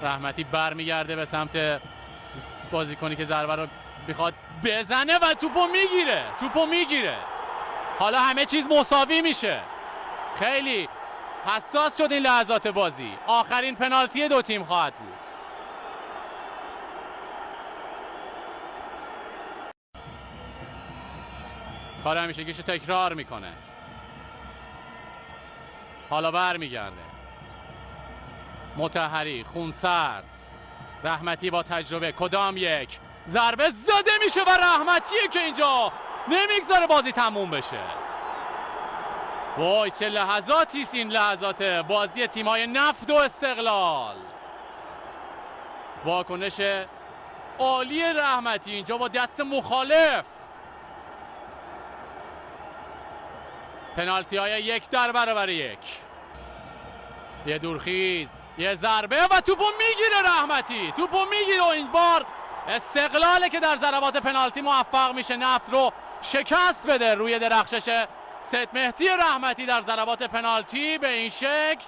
رحمتی برمیگرده به سمت بازیکنی که ضربه رو میخواد بزنه و توپو میگیره. حالا همه چیز مساوی میشه. خیلی حساس شد این لحظات بازی. آخرین پنالتی دو تیم خواهد بود. کار همیشگیشو تکرار میکنه. حالا برمیگرده مطهری، خونسرد، رحمتی با تجربه، کدام یک ضربه زده میشه و رحمتیه که اینجا نمیگذاره بازی تموم بشه. وای چه لحظاتی است این لحظات بازی تیمای نفت و استقلال. واکنش عالی رحمتی اینجا با دست مخالف. پنالتی های 1-1. یه دورخیز، یه ضربه و توپو میگیره رحمتی. توپو میگیره و این بار استقلاله که در ضربات پنالتی موفق میشه نفت رو شکست بده روی درخشش سید مهدی رحمتی در ضربات پنالتی. به این شکل